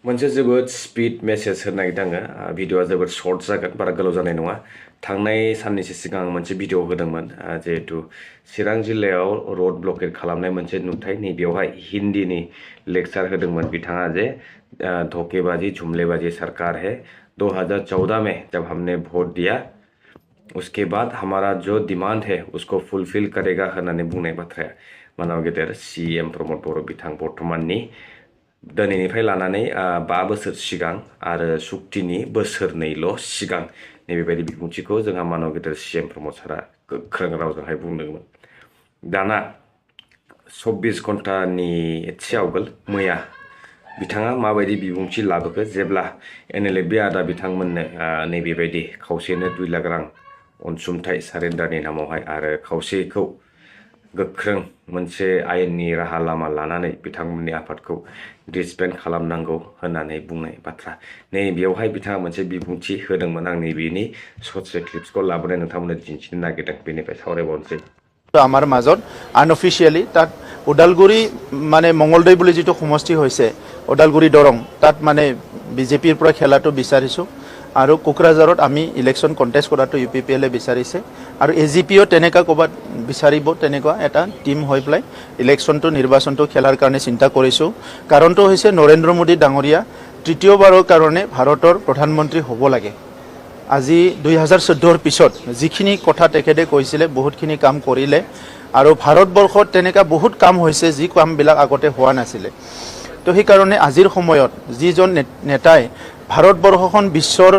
मोनसे जोबोद speed message होनो नागिरदों आङो भिडिअआ जोबोद सर्ट जागोन बारा गोलाव जानाय नङा थांनाय साननैसो सिगां आं मोनसे भिडिअ होदोंमोन जिहेतु चिरां जिल्लायाव रड ब्लकेट खालामनाय मोनसे नुथाय नैबेयावहाय हिन्दीनि लेक्चार होदोंमोन बिथाङा जे धोखेबाजी जुमलेबाजी सरकार है 2014 में जब हमने वोट दिया उसके बाद हमारा जो डिमांड है उसको फुलफिल करेगा होननानै बुंनाय बाथ्राया मानव गेदेर सीएम प्रमोद बर' बिथां बर्तमाननि दिनैनिफ्राय लानानै 5 बोसोर सिगां आरो सुक्तिनि बोसोरनैल' सिगां नैबेबायदि बिबुंथिखौ जोंहा मानव गेदेर सीएम प्रमोद सारा गोख्रों रावजोंहाय बुंदोंमोन। दाना 24 घन्टानि एसे आवगोल मैया बिथाङा माबायदि बिबुंथि लाबोखो जेब्ला एनएलएफबि आदा बिथांमोननो नैबेबायदि खावसेनो 2 लाख रां अनसुंथाइ सारेन्डारनि नामावहाय आरो खावसेखौ गोख्रों मोनसे आयेननि राहा लामा लानानै बिथांमोननि आफादखौ डिसबेन्ड खालामनांगौ होननानै बुंनाय बाथ्रा नैबेयावहाय बिथाङा मोनसे बिबुंथि होदोंमोन। आं नैबेनि ससे क्लिप्सखौ लाबोनाय नोंथांमोननो दिन्थिनो नागिरदों बेनिफ्राय सावरायबावनोसै। आमार মাজত আনঅফিচিয়েলি তাত ওদালগুৰি মানে মঙ্গলদৈ বুলি যেটো সমষ্টি হৈছে ওদালগুৰি দৰং তাত মানে বিজেপিৰ পৰা খেলাটো বিচাৰিছোঁ আৰু কোকৰাঝাৰত আমি ইলেকশ্যন কণ্টেষ্ট কৰাটো ইউপিপিএলে বিচাৰিছে আৰু এজিপিও তেনেকা ক'বাত বিচাৰিব তেনেকুৱা এটা টিম হৈ পেলাই ইলেকশ্যনটো নিৰ্বাচনটো খেলাৰ কাৰণে চিন্তা কৰিছোঁ। কাৰণটো হৈছে নৰেন্দ্ৰ মোদী ডাঙৰীয়া তৃতীয়বাৰৰ কাৰণে ভাৰতৰ প্ৰধানমন্ত্ৰী হ'ব লাগে। আজি 2014 পিছত যিখিনি কথা তেখেতে কৈছিলে বহুতখিনি কাম কৰিলে আৰু ভাৰতবৰ্ষত তেনেকা বহুত কাম হৈছে যি কামবিলাক আগতে হোৱা নাছিলে। তো সেই কাৰণে আজিৰ সময়ত যিজন নেতাই ভাৰতবৰ্ষখন বিশ্বৰ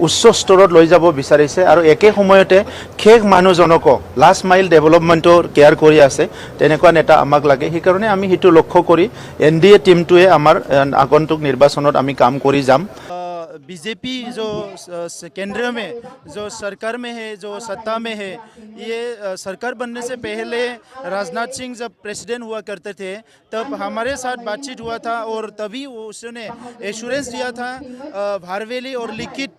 উচ্চ স্তৰত লৈ যাব বিচাৰিছে আৰু একে সময়তে শেষ মানুহজনক লাষ্ট মাইল ডেভেলপমেণ্টৰ কেয়াৰ কৰি আছে তেনেকুৱা নেতা আমাক লাগে। সেইকাৰণে আমি সেইটো লক্ষ্য কৰি এনডিএ টিমটোৱে আমাৰ আগন্তুক নিৰ্বাচনত আমি কাম কৰি যাম। बीजेपी जो केंद्र में जो सरकार में है जो सत्ता में है ये सरकार बनने से पहले राजनाथ सिंह जब प्रेसिडेंट हुआ करते थे तब हमारे साथ बातचीत हुआ था और तभी उसने एश्योरेंस दिया था भारवेली और लिखित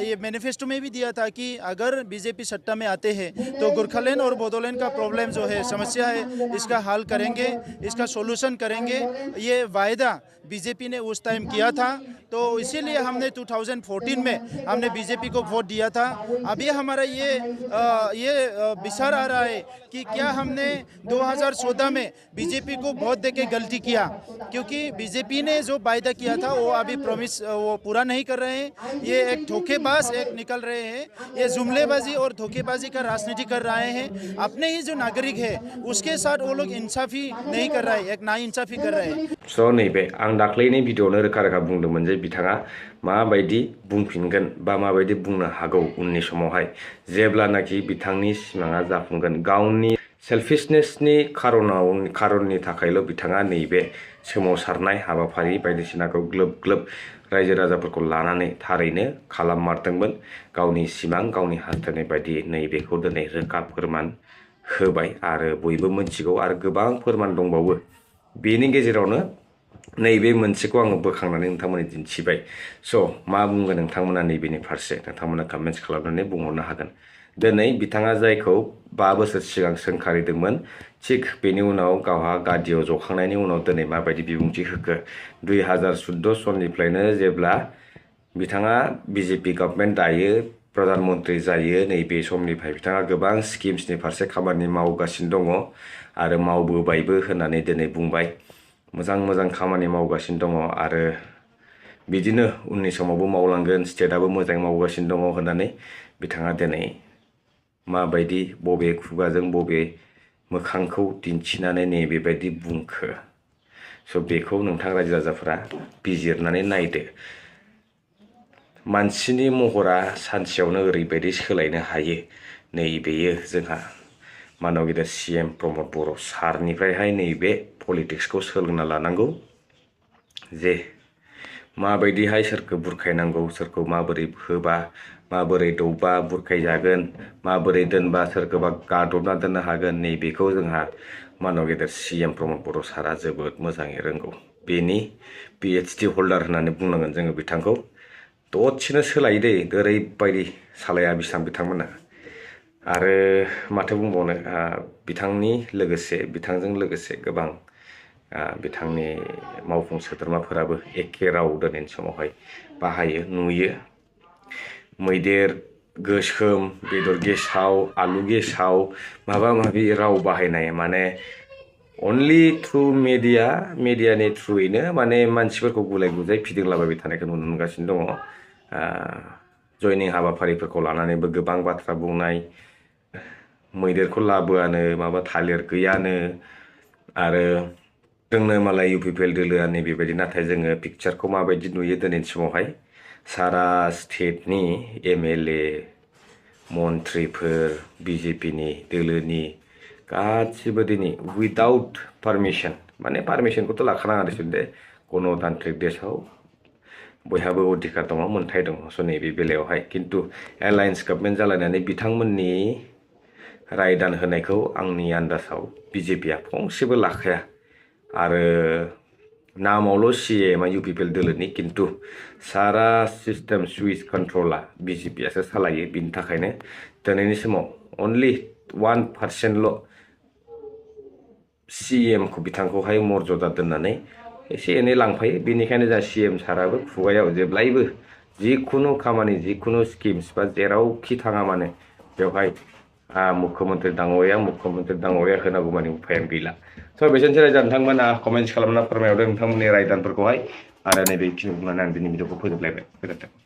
ये मैनिफेस्टो में भी दिया था कि अगर बीजेपी सत्ता में आते हैं तो गोरखालैंड और बोडोलैंड का प्रॉब्लम जो है समस्या है इसका हल करेंगे इसका सोल्यूशन करेंगे। ये वायदा बीजेपी ने उस टाइम किया था तो इसीलिए हमने 2014 में हमने बीजेपी को वोट दिया था। अभी हमारा ये विचार आ रहा है कि क्या हमने 2014 में बीजेपी को वोट देके गलती किया क्योंकि बीजेपी ने जो वायदा किया था वो अभी प्रॉमिस वो पूरा नहीं कर रहे हैं। ये एक धोखेबाज एक निकल रहे हैं। ये जुमलेबाजी और धोखेबाजी का राजनीति कर रहे हैं। अपने ही जो नागरिक है उसके साथ वो लोग इंसाफी नहीं कर रहे हैं एक नाइंसाफी कर रहे हैं। सो नैबे आं दाख्लैनि भिडिअआवनो रोखा रोखा बुंदोंमोन जे बिथाङा माबायदि बुंफिनगोन बा माबायदि बुंनो हागौ उननि समावहाय जेब्लानाखि बिथांनि सिमाङा जाफुंगोन। गावनि सेल्फिशनेसनि खारननि थाखायल' बिथाङा नैबे सोमावसारनाय हाबाफारि बायदिसिनाखौ ग्लोब ग्लोब रायजो राजाफोरखौ लानानै थारैनो खालाममारदोंमोन। गावनि सिमां गावनि हास्थायनाय बायदि नैबेखौ दिनै रोखा फोरमान होबाय आरो बयबो मिथिगौ आरो गोबां फोरमान दंबावो। बेनि गेजेरावनो नैबे मोनसेखौ आङो बोखांनानै नोंथांमोननो दिन्थिबाय। स' मा बुंगोन नोंथांमोना नैबेनि फारसे नोंथांमोना कमेन्ट्स खालामनानै बुंहरनो हागोन। दिनै बिथाङा जायखौ 5 बोसोर सिगां सोंखारिदोंमोन थिग बेनि उनाव गावहा गादियाव जखांनायनि उनाव दिनै माबायदि बिबुंथि होखो 2014 सननिफ्रायनो जेब्ला बिथाङा बिजेपि गभर्नमेन्ट दायो प्रधानमन्त्री जायो नैबे समनिफ्राय बिथाङा गोबां स्किम्सनि फारसे खामानि मावगासिनो दङ आरो मावबोबायबो होननानै दिनै बुंबाय। मोजां मोजां खामानि मावगासिनो दङ आरो बिदिनो उननि समावबो मावलांगोन स्टेटआबो मोजां मावगासिनो दङ होननानै बिथाङा दिनै माबायदि बबे खुगाजों बबे मोखांखौ दिन्थिनानै नैबेबायदि बुंखो। स' बेखौ नोंथां रायजो राजाफोरा बिजिरनानै नायदो। मानसिनि महरा सानसेयावनो ओरैबायदि सोलायनो हायो नैबेयो जोंहा मानव गेदेर सीएम प्रमोद बर' सारनिफ्रायहाय नैबे पलिटिक्सखौ सोलोंना लानांगौ जे माबायदिहाय सोरखौ बुरखायनांगौ सोरखौ माबोरै होबा माबोरै दौबा बुरखायजागोन माबोरै दोनबा सोरखौबा गादबना दोननो हागोन नैबेखौ जोंहा मानव गेदेर सीएम प्रमोद बर' सारा जोबोद मोजाङै रोंगौ। बेनि पिएचडि हल्डार होननानै बुंनांगोन जोङो बिथांखौ। दसेनो सोलायो दै ओरैबायदि सालाया बिथांमोना आरो माथो बुंबावनो बिथांजों लोगोसे गोबां बिथांनि मावफुं सोद्रोमाफोराबो एखे राव दिनैनि समावहाय बाहायो नुयो। मैदेर गोसोम बेदर गेसाव आलु गेसाव माबा माबि राव बाहायनाय माने अनलि थ्रु मिडियानि थ्रुयैनो माने मानसिफोरखौ गुलाय गुजाय फिदिंलाबाय थानायखौ नुनो मोनगासिनो दङ। जयनिं हाबाफारिफोरखौ लानानैबो गोबां बाथ्रा बुंनाय, मैदेरखौ लाबोआनो माबा थालिर गैयानो आरो जोंनो मालाय UPPL दोलोआनो बेबायदि, नाथाय जोङो पिक्चारखौ माबायदि नुयो दिनैनि समावहाय सारा स्टेटनि MLA मन्थ्रिफोर BJPनि दोलोनि गासिबो दिनै उइदाउट पारमिसन, माने पारमिसनखौथ' लाखानाङा दिसुन दे, गणतान्त्रिक देशआव बयहाबो अधिकार दङ, मोन्थाय दङ। स' नैबे बेलायावहाय खिन्थु एलायन्स गभर्नमेन्ट जालायनानै बिथांमोननि रायदान होनायखौ आंनि आन्दाजाव BJPआ फंसेबो लाखाया आरो नामावल' CMआ UPPL दोलोनि, खिन्थु सारा सिस्टेम सुइच कन्ट्रला BJPआसो सालायो। बिनि थाखायनो दिनैनि समाव अनलि 1% CMखौ बिथांखौहाय मर्यादा दोननानै एसे एनै लांफायो। बेनिखायनो जा CM साराबो खुगायाव जेब्लायबो जिखुनु खामानि जिखुनु स्किम्स बा जेरावखि थाङा मानो बेवहाय मुख्यमन्त्रि दाङ'रिया होनांगौ माने उफायानो गैला। स' बेसेनोसै रायजा नोंथांमोना कमेन्ट्स खालामना फोरमायहरदों नोंथांमोननि रायदानफोरखौहाय आरो नैबेखिनि बुंनानै आं दिनै भिडिअखौ फोजोबलायबाय। गोजोन्थों।